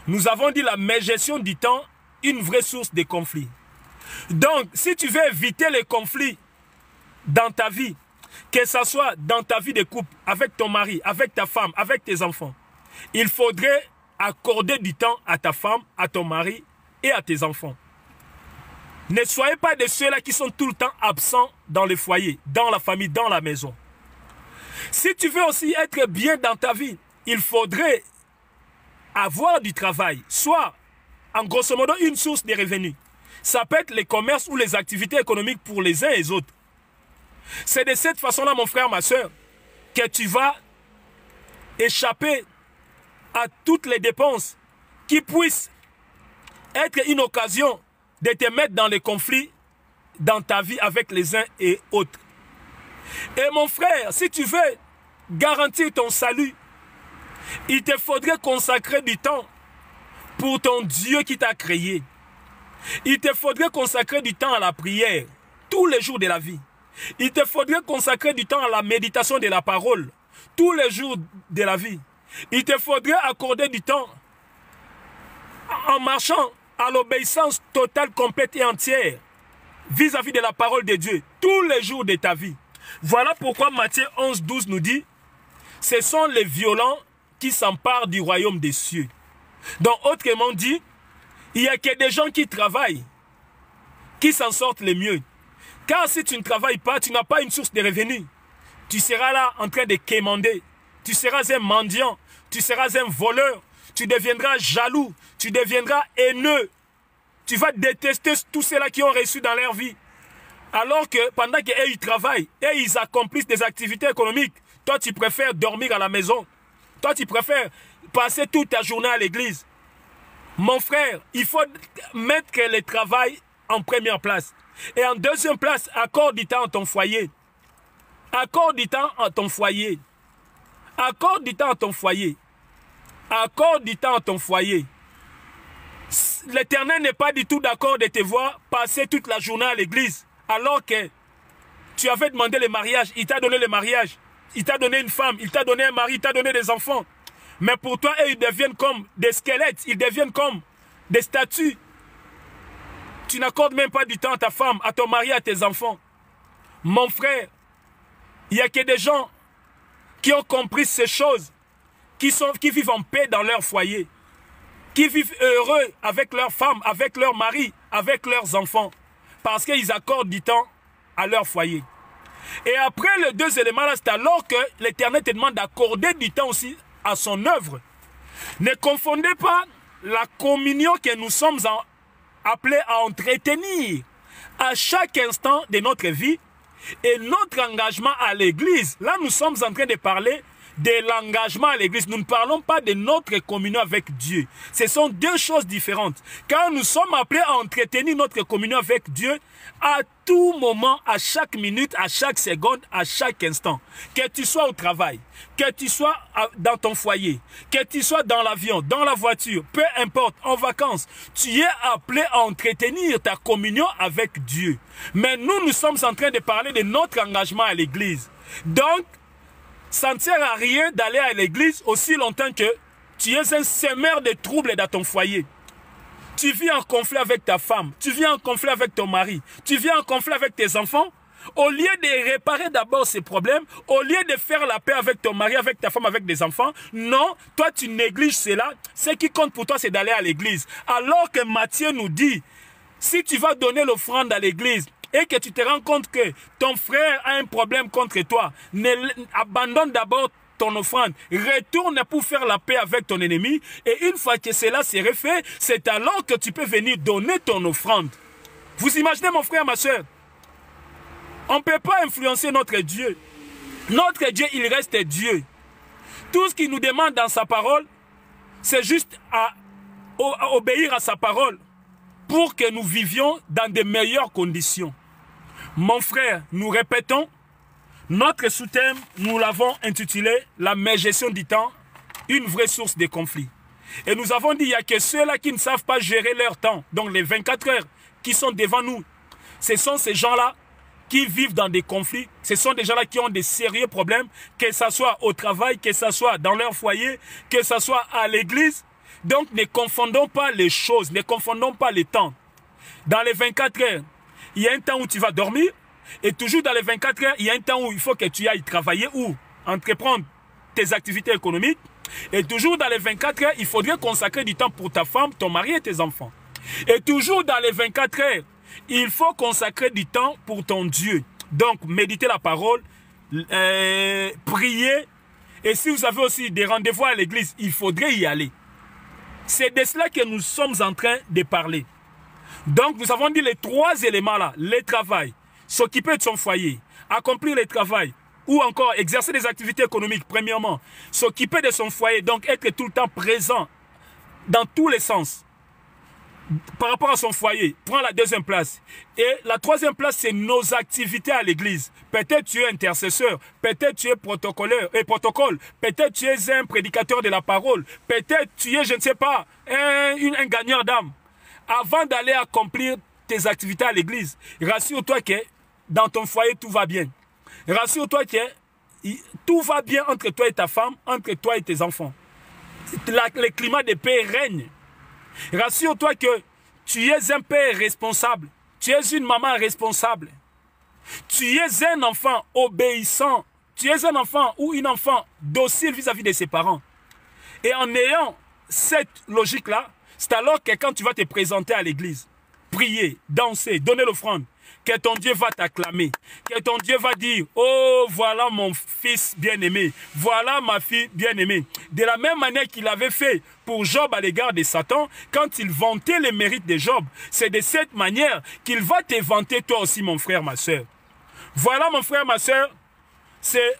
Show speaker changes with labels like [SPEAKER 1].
[SPEAKER 1] Nous avons dit la gestion du temps, une vraie source de conflits. Donc, si tu veux éviter les conflits dans ta vie, que ce soit dans ta vie de couple, avec ton mari, avec ta femme, avec tes enfants, il faudrait accorder du temps à ta femme, à ton mari et à tes enfants. Ne soyez pas de ceux-là qui sont tout le temps absents dans le foyer, dans la famille, dans la maison. Si tu veux aussi être bien dans ta vie, il faudrait avoir du travail, soit en grosso modo une source de revenus. Ça peut être les commerces ou les activités économiques pour les uns et les autres. C'est de cette façon-là, mon frère, ma soeur, que tu vas échapper à toutes les dépenses qui puissent être une occasion de te mettre dans les conflits dans ta vie avec les uns et autres. Et mon frère, si tu veux garantir ton salut, il te faudrait consacrer du temps pour ton Dieu qui t'a créé. Il te faudrait consacrer du temps à la prière tous les jours de la vie. Il te faudrait consacrer du temps à la méditation de la parole tous les jours de la vie. Il te faudrait accorder du temps en marchant à l'obéissance totale, complète et entière vis-à-vis de la parole de Dieu tous les jours de ta vie. Voilà pourquoi Matthieu 11, 12 nous dit, ce sont les violents qui s'emparent du royaume des cieux. Donc, autrement dit, il n'y a que des gens qui travaillent, qui s'en sortent le mieux. Car si tu ne travailles pas, tu n'as pas une source de revenus. Tu seras là en train de quémander. Tu seras un mendiant, tu seras un voleur, tu deviendras jaloux, tu deviendras haineux. Tu vas détester tous ceux-là qui ont reçu dans leur vie. Alors que pendant qu'eux ils travaillent et ils accomplissent des activités économiques, toi tu préfères dormir à la maison. Toi tu préfères passer toute ta journée à l'église. Mon frère, il faut mettre le travail en première place. Et en deuxième place, accorde du temps à ton foyer. Accorde du temps à ton foyer. Accorde du temps à ton foyer. Accorde du temps à ton foyer. L'Éternel n'est pas du tout d'accord de te voir passer toute la journée à l'église. Alors que tu avais demandé le mariage, il t'a donné le mariage. Il t'a donné une femme, il t'a donné un mari, il t'a donné des enfants. Mais pour toi, ils deviennent comme des squelettes, ils deviennent comme des statues. Tu n'accordes même pas du temps à ta femme, à ton mari, à tes enfants. Mon frère, il n'y a que des gens qui ont compris ces choses, qui vivent en paix dans leur foyer, qui vivent heureux avec leur femme, avec leur mari, avec leurs enfants, parce qu'ils accordent du temps à leur foyer. Et après les deux éléments, c'est alors que l'Éternel te demande d'accorder du temps aussi à son œuvre. Ne confondez pas la communion que nous sommes appelés à entretenir à chaque instant de notre vie et notre engagement à l'église. Là, nous sommes en train de parler de l'engagement à l'église. Nous ne parlons pas de notre communion avec Dieu. Ce sont deux choses différentes. Car nous sommes appelés à entretenir notre communion avec Dieu à tout moment, à chaque minute, à chaque seconde, à chaque instant. Que tu sois au travail, que tu sois dans ton foyer, que tu sois dans l'avion, dans la voiture, peu importe, en vacances, tu es appelé à entretenir ta communion avec Dieu. Mais nous sommes en train de parler de notre engagement à l'église. Donc, ça ne sert à rien d'aller à l'église aussi longtemps que tu es un semeur de troubles dans ton foyer. Tu vis en conflit avec ta femme, tu vis en conflit avec ton mari, tu vis en conflit avec tes enfants. Au lieu de réparer d'abord ces problèmes, au lieu de faire la paix avec ton mari, avec ta femme, avec des enfants, non, toi tu négliges cela. Ce qui compte pour toi, c'est d'aller à l'église. Alors que Matthieu nous dit, si tu vas donner l'offrande à l'église, et que tu te rends compte que ton frère a un problème contre toi, abandonne d'abord ton offrande, retourne pour faire la paix avec ton ennemi, et une fois que cela serait fait, c'est alors que tu peux venir donner ton offrande. Vous imaginez mon frère, ma soeur? On ne peut pas influencer notre Dieu. Notre Dieu, il reste Dieu. Tout ce qu'il nous demande dans sa parole, c'est juste à obéir à sa parole pour que nous vivions dans de meilleures conditions. Mon frère, nous répétons, notre sous-thème, nous l'avons intitulé « La gestion du temps, une vraie source de conflit ». Et nous avons dit, il n'y a que ceux-là qui ne savent pas gérer leur temps, donc les 24 heures qui sont devant nous. Ce sont ces gens-là qui vivent dans des conflits, ce sont des gens-là qui ont des sérieux problèmes, que ce soit au travail, que ce soit dans leur foyer, que ce soit à l'église. Donc, ne confondons pas les choses, ne confondons pas les temps. Dans les 24 heures, il y a un temps où tu vas dormir. Et toujours dans les 24 heures, il y a un temps où il faut que tu ailles travailler ou entreprendre tes activités économiques. Et toujours dans les 24 heures, il faudrait consacrer du temps pour ta femme, ton mari et tes enfants. Et toujours dans les 24 heures, il faut consacrer du temps pour ton Dieu. Donc, méditer la parole, prier. Et si vous avez aussi des rendez-vous à l'église, il faudrait y aller. C'est de cela que nous sommes en train de parler. Donc, nous avons dit les 3 éléments là. Le travail, s'occuper de son foyer, accomplir le travail, ou encore exercer des activités économiques, premièrement. S'occuper de son foyer, donc être tout le temps présent dans tous les sens. Par rapport à son foyer, prend la 2e place. Et la 3e place, c'est nos activités à l'église. Peut-être tu es intercesseur, peut-être tu es protocole, peut-être tu es un prédicateur de la parole, peut-être tu es, je ne sais pas, un gagneur d'âme. Avant d'aller accomplir tes activités à l'église, rassure-toi que dans ton foyer, tout va bien. Rassure-toi que tout va bien entre toi et ta femme, entre toi et tes enfants. Le climat de paix règne. Rassure-toi que tu es un père responsable. Tu es une maman responsable. Tu es un enfant obéissant. Tu es un enfant ou une enfant docile vis-à-vis de ses parents. Et en ayant cette logique-là, c'est alors que quand tu vas te présenter à l'église, prier, danser, donner l'offrande, que ton Dieu va t'acclamer, que ton Dieu va dire, oh voilà mon fils bien-aimé, voilà ma fille bien-aimée. De la même manière qu'il avait fait pour Job à l'égard de Satan, quand il vantait les mérites de Job, c'est de cette manière qu'il va te vanter toi aussi mon frère, ma soeur. Voilà mon frère, ma soeur, c'est